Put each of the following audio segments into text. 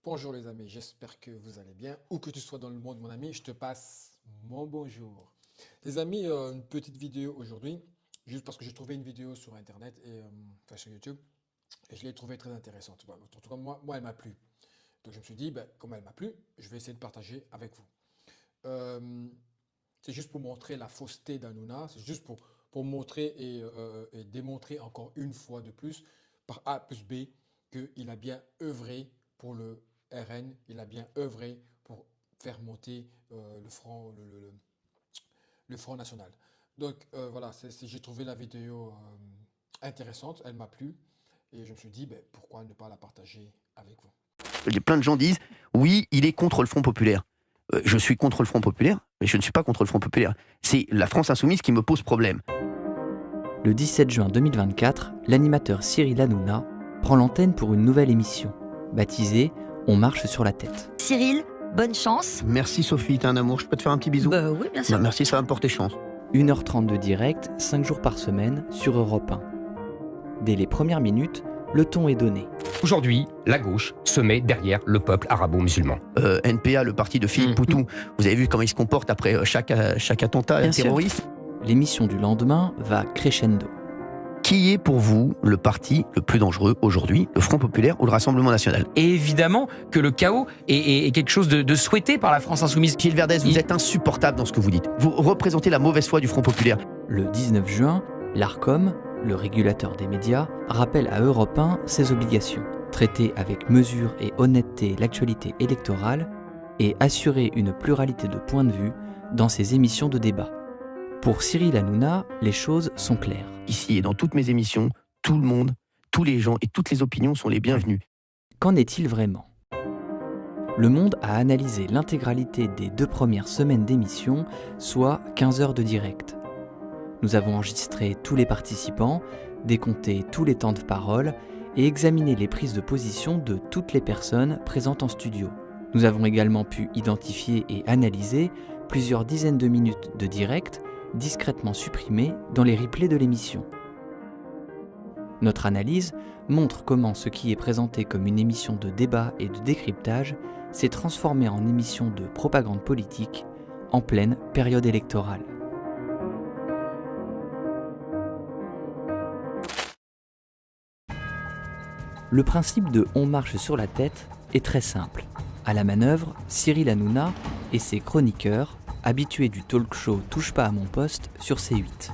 Bonjour les amis, j'espère que vous allez bien. Où que tu sois dans le monde, mon ami, je te passe mon bonjour. Les amis, une petite vidéo aujourd'hui, juste parce que j'ai trouvé une vidéo sur Internet, enfin sur YouTube, et je l'ai trouvée très intéressante. Bon, en tout cas, moi, elle m'a plu. Donc je me suis dit, ben, comme elle m'a plu, je vais essayer de partager avec vous. Euh, c'est juste pour montrer la fausseté d'Hanouna, c'est juste pour montrer et démontrer encore une fois de plus, par A plus B, qu'il a bien œuvré pour le RN, il a bien œuvré pour faire monter le Front National. Donc voilà, j'ai trouvé la vidéo intéressante, elle m'a plu, et je me suis dit, ben, pourquoi ne pas la partager avec vous. Plein de gens disent oui, il est contre le Front populaire. Je suis contre le Front populaire, mais je ne suis pas contre le Front populaire. C'est la France insoumise qui me pose problème. Le 17 juin 2024, l'animateur Cyril Hanouna prend l'antenne pour une nouvelle émission, baptisée « On marche sur la tête ». Cyril, bonne chance. Merci Sophie, t'es un amour, je peux te faire un petit bisou? Bah oui, bien sûr. Merci, ça va me porter chance. 1h30 de direct, 5 jours par semaine, sur Europe 1. Dès les premières minutes, le ton est donné. Aujourd'hui, la gauche se met derrière le peuple arabo-musulman. NPA, le parti de Philippe Poutou, vous avez vu comment il se comporte après chaque attentat Bien sûr. terroriste? L'émission du lendemain va crescendo. Qui est pour vous le parti le plus dangereux aujourd'hui, le Front populaire ou le Rassemblement national? Et évidemment que le chaos est quelque chose de souhaité par la France insoumise. Gilles Verdez, vous êtes insupportable dans ce que vous dites. Vous représentez la mauvaise foi du Front populaire. Le 19 juin, l'ARCOM, le régulateur des médias, rappelle à Europe 1 ses obligations. Traiter avec mesure et honnêteté l'actualité électorale et assurer une pluralité de points de vue dans ses émissions de débat. Pour Cyril Hanouna, les choses sont claires. Ici et dans toutes mes émissions, tout le monde, tous les gens et toutes les opinions sont les bienvenus. Qu'en est-il vraiment ? Le Monde a analysé l'intégralité des 2 premières semaines d'émission, soit 15 heures de direct. Nous avons enregistré tous les participants, décompté tous les temps de parole et examiné les prises de position de toutes les personnes présentes en studio. Nous avons également pu identifier et analyser plusieurs dizaines de minutes de direct discrètement supprimées dans les replays de l'émission. Notre analyse montre comment ce qui est présenté comme une émission de débat et de décryptage s'est transformé en émission de propagande politique en pleine période électorale. Le principe de « on marche sur la tête » est très simple. À la manœuvre, Cyril Hanouna et ses chroniqueurs, habitués du talk-show Touche pas à mon poste sur C8.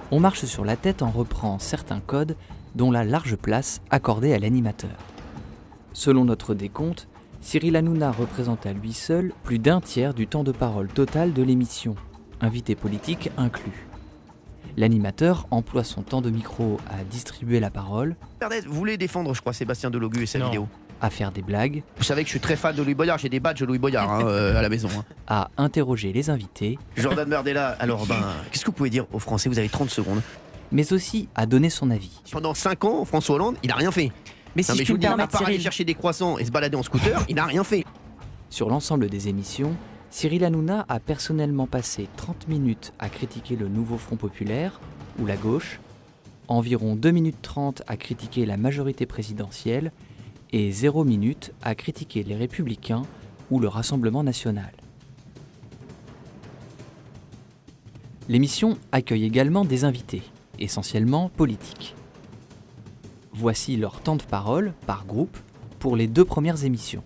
On marche sur la tête en reprend certains codes dont la large place accordée à l'animateur. Selon notre décompte, Cyril Hanouna représente à lui seul plus d'un tiers du temps de parole total de l'émission, invité politique inclus. L'animateur emploie son temps de micro à distribuer la parole, Verdez, vous voulez défendre, je crois, Sébastien Delogu et sa vidéo? à faire des blagues, Vous savez que je suis très fan de Louis Boyard, j'ai des badges de Louis Boyard à la maison. à interroger les invités, Jordan Bardella, alors qu'est-ce que vous pouvez dire aux Français? Vous avez 30 secondes. mais aussi à donner son avis. Pendant 5 ans, François Hollande, il a rien fait. Mais si Non, mais je je puis vous me dis, à permettre, part aller Cyril. chercher des croissants et se balader en scooter, il a rien fait. Sur l'ensemble des émissions, Cyril Hanouna a personnellement passé 30 minutes à critiquer le nouveau Front populaire, ou la gauche, environ 2 minutes 30 à critiquer la majorité présidentielle, et 0 minutes à critiquer les Républicains ou le Rassemblement national. L'émission accueille également des invités, essentiellement politiques. Voici leur temps de parole, par groupe, pour les 2 premières émissions.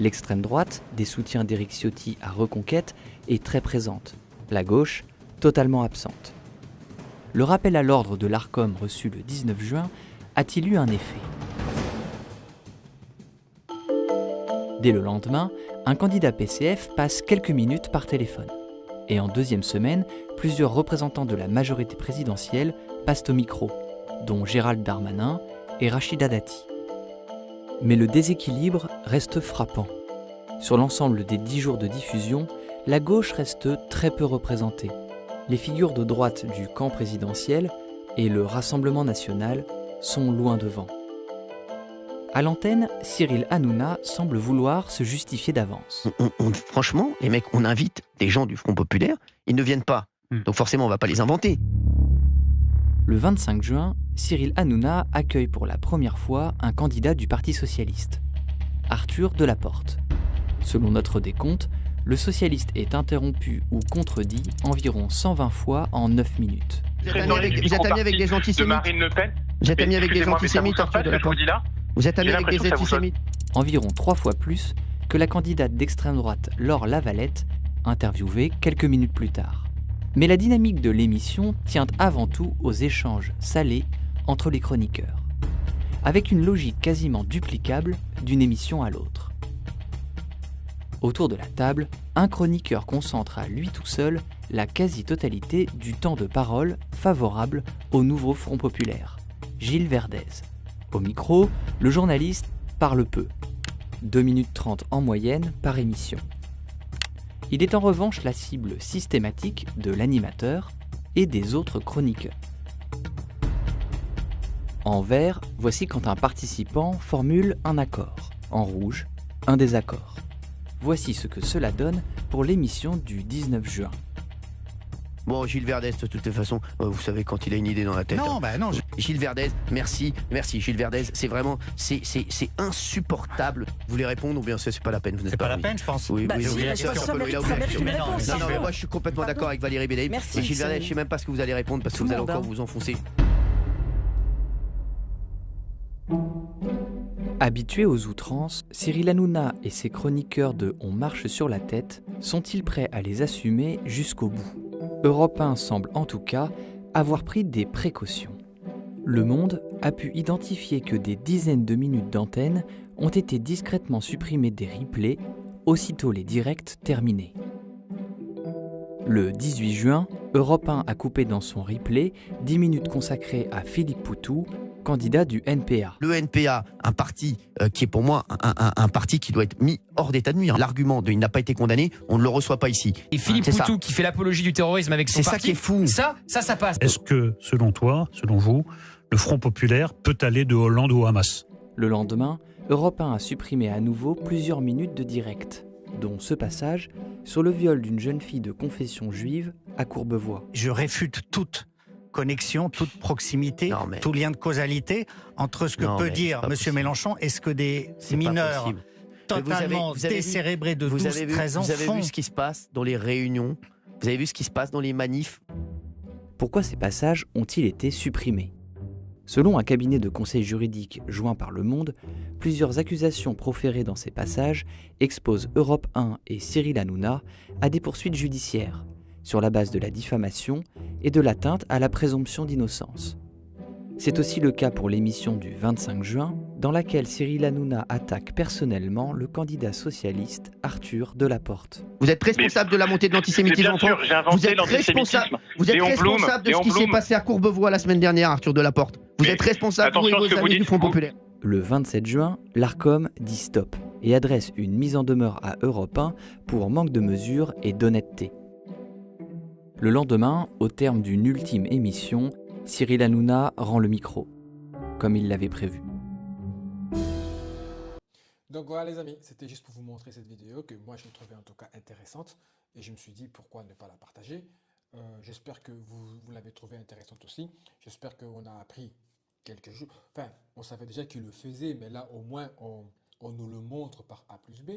L'extrême droite, des soutiens d'Éric Ciotti à Reconquête, est très présente. La gauche, totalement absente. Le rappel à l'ordre de l'ARCOM reçu le 19 juin a-t-il eu un effet ? Dès le lendemain, un candidat PCF passe quelques minutes par téléphone. Et en 2e semaine, plusieurs représentants de la majorité présidentielle passent au micro, dont Gérald Darmanin et Rachida Dati. Mais le déséquilibre reste frappant. Sur l'ensemble des 10 jours de diffusion, la gauche reste très peu représentée. Les figures de droite du camp présidentiel et le Rassemblement national sont loin devant. À l'antenne, Cyril Hanouna semble vouloir se justifier d'avance. Franchement, les mecs, on invite des gens du Front populaire, ils ne viennent pas. Donc forcément, on va pas les inventer. Le 25 juin, Cyril Hanouna accueille pour la première fois un candidat du Parti socialiste. Arthur Delaporte. Selon notre décompte, le socialiste est interrompu ou contredit environ 120 fois en 9 minutes. Vous êtes ami avec des de antisémites? Marine Le Pen. Vous êtes ami avec des Excusez-moi, mais ça vous antisémites, choque pas Arthur ce que je vous Delaporte? dis là? Vous êtes ami J'ai avec des l'impression que ça vous choque. antisémites? Environ 3 fois plus que la candidate d'extrême droite Laure Lavalette, interviewée quelques minutes plus tard. Mais la dynamique de l'émission tient avant tout aux échanges salés entre les chroniqueurs, avec une logique quasiment duplicable d'une émission à l'autre. Autour de la table, un chroniqueur concentre à lui tout seul la quasi-totalité du temps de parole favorable au nouveau Front populaire, Gilles Verdez. Au micro, le journaliste parle peu, 2 minutes 30 en moyenne par émission. Il est en revanche la cible systématique de l'animateur et des autres chroniqueurs. En vert, voici quand un participant formule un accord. En rouge, un désaccord. Voici ce que cela donne pour l'émission du 19 juin. Bon, Gilles Verdez, de toute façon, vous savez quand il a une idée dans la tête. Non, bah non. Gilles Verdez, merci Gilles Verdez, c'est vraiment, c'est insupportable. Vous voulez répondre ou bien c'est pas la peine, vous n'êtes C'est pas la oui. peine, je pense. Oui, Bah oui, si, oui, parce que sûr, ça il a mérite oublié. une Mais non, réponse. Non, mais moi je suis complètement Pardon. d'accord avec Valérie Bédaï. Merci, Et Gilles Verdez, c'est- je sais même pas ce que vous allez répondre parce que Tout vous le allez monde, encore hein. vous enfoncer. Habitués aux outrances, Cyril Hanouna et ses chroniqueurs de On marche sur la tête sont-ils prêts à les assumer jusqu'au bout? Europe 1 semble en tout cas avoir pris des précautions. Le Monde a pu identifier que des dizaines de minutes d'antenne ont été discrètement supprimées des replays aussitôt les directs terminés. Le 18 juin, Europe 1 a coupé dans son replay 10 minutes consacrées à Philippe Poutou, candidat du NPA. Le NPA, un parti qui est pour moi un parti qui doit être mis hors d'état de nuire. L'argument de il n'a pas été condamné, on ne le reçoit pas ici. Et Philippe C'est ça. Poutou qui fait l'apologie du terrorisme avec son C'est ça parti. qui est fou. Ça passe. Est-ce que, selon toi, selon vous, le Front populaire peut aller de Hollande au Hamas? Le lendemain, Europe 1 a supprimé à nouveau plusieurs minutes de direct, dont ce passage sur le viol d'une jeune fille de confession juive à Courbevoie. Je réfute toute connexion, toute proximité, Non, mais- tout lien de causalité entre ce que Non, peut mais dire c'est pas M. possible. Mélenchon et ce que des C'est pas mineurs possible. totalement vous avez vu- décérébrés de Vous 12-13 ans avez font. vu ce qui se passe dans les réunions? Vous avez vu ce qui se passe dans les manifs? Pourquoi ces passages ont-ils été supprimés? Selon un cabinet de conseil juridique joint par Le Monde, plusieurs accusations proférées dans ces passages exposent Europe 1 et Cyril Hanouna à des poursuites judiciaires, sur la base de la diffamation et de l'atteinte à la présomption d'innocence. C'est aussi le cas pour l'émission du 25 juin, dans laquelle Cyril Hanouna attaque personnellement le candidat socialiste Arthur Delaporte. Vous êtes responsable de la montée de Mais l'antisémitisme bien en sûr, France. j'ai Vous inventé êtes responsable, l'antisémitisme. vous êtes Léon Blum, responsable de ce Léon qui s'est Blum. passé à Courbevoie la semaine dernière, Arthur Delaporte. Vous Mais êtes responsable, vous et attention à ce vos que vous amis du dites, Front vous. populaire. Le 27 juin, l'ARCOM dit stop et adresse une mise en demeure à Europe 1 pour manque de mesure et d'honnêteté. Le lendemain, au terme d'une ultime émission, Cyril Hanouna rend le micro, comme il l'avait prévu. Donc voilà les amis, c'était juste pour vous montrer cette vidéo que moi je trouvais en tout cas intéressante et je me suis dit pourquoi ne pas la partager. J'espère que vous l'avez trouvée intéressante aussi. J'espère qu'on a appris quelques jours. Enfin, on savait déjà qu'il le faisait, mais là au moins on nous le montre par A plus B.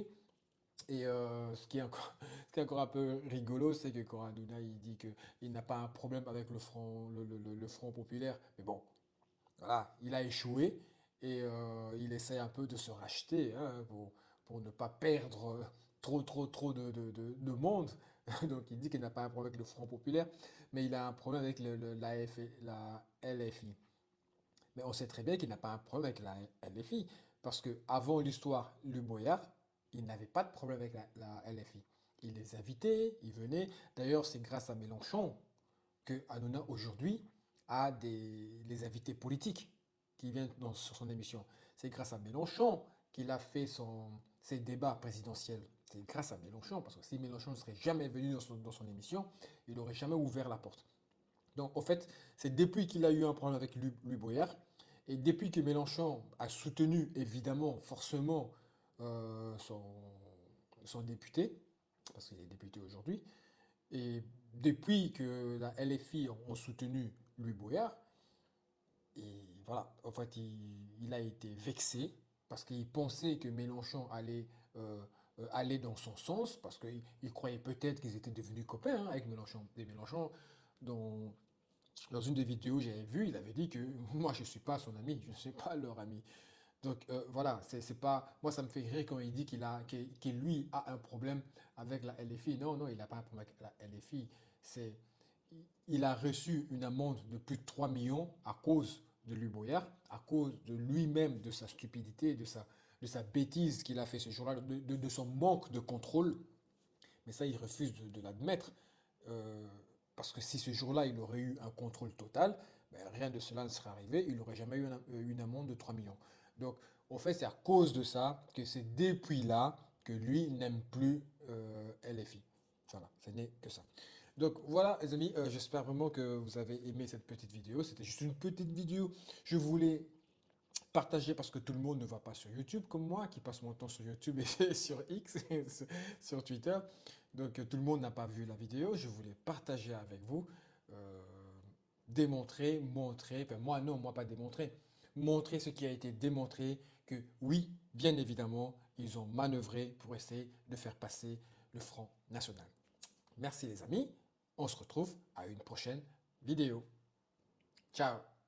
Et ce qui est encore un peu rigolo, c'est que quand Hanouna il dit qu'il n'a pas un problème avec le Front populaire, mais bon, voilà, il a échoué et il essaie un peu de se racheter hein, pour ne pas perdre trop de monde. Donc il dit qu'il n'a pas un problème avec le Front populaire, mais il a un problème avec la LFI. Mais on sait très bien qu'il n'a pas un problème avec la LFI, parce qu'avant l'histoire Louis Boyard, il n'avait pas de problème avec la LFI. Il les invitait, il venait. D'ailleurs, c'est grâce à Mélenchon que Hanouna aujourd'hui a les invités politiques qui viennent sur son émission. C'est grâce à Mélenchon qu'il a fait ses débats présidentiels. C'est grâce à Mélenchon, parce que si Mélenchon ne serait jamais venu dans son émission, il n'aurait jamais ouvert la porte. Donc, en fait, c'est depuis qu'il a eu un problème avec Louis Boyard, et depuis que Mélenchon a soutenu, évidemment, forcément, son député, parce qu'il est député aujourd'hui, et depuis que la LFI ont soutenu Louis Boyard, et voilà, en fait, il a été vexé, parce qu'il pensait que Mélenchon allait dans son sens, parce qu'il croyait peut-être qu'ils étaient devenus copains avec Mélenchon. Et Mélenchon, dans une des vidéos que j'avais vues, il avait dit que moi, je ne suis pas son ami, je ne suis pas leur ami. Donc voilà, c'est pas. Moi, ça me fait rire quand il dit qu'il lui a un problème avec la LFI. Non, non, il n'a pas un problème avec la LFI. Il a reçu une amende de plus de 3 millions à cause de Louis Boyard, à cause de lui-même, de sa stupidité, de sa bêtise qu'il a fait ce jour-là, de son manque de contrôle. Mais ça, il refuse de l'admettre. Parce que si ce jour-là, il aurait eu un contrôle total, ben, rien de cela ne serait arrivé. Il n'aurait jamais eu une amende de 3 millions. Donc, en fait, c'est à cause de ça que c'est depuis là que lui n'aime plus LFI. Voilà, ce n'est que ça. Donc voilà les amis, j'espère vraiment que vous avez aimé cette petite vidéo. C'était juste une petite vidéo. Je voulais partager parce que tout le monde ne va pas sur YouTube comme moi, qui passe mon temps sur YouTube et sur X, sur Twitter. Donc tout le monde n'a pas vu la vidéo. Je voulais partager avec vous, démontrer, montrer, enfin moi non, moi pas démontrer, montrer ce qui a été démontré, que oui, bien évidemment, ils ont manœuvré pour essayer de faire passer le Front National. Merci les amis. On se retrouve à une prochaine vidéo. Ciao!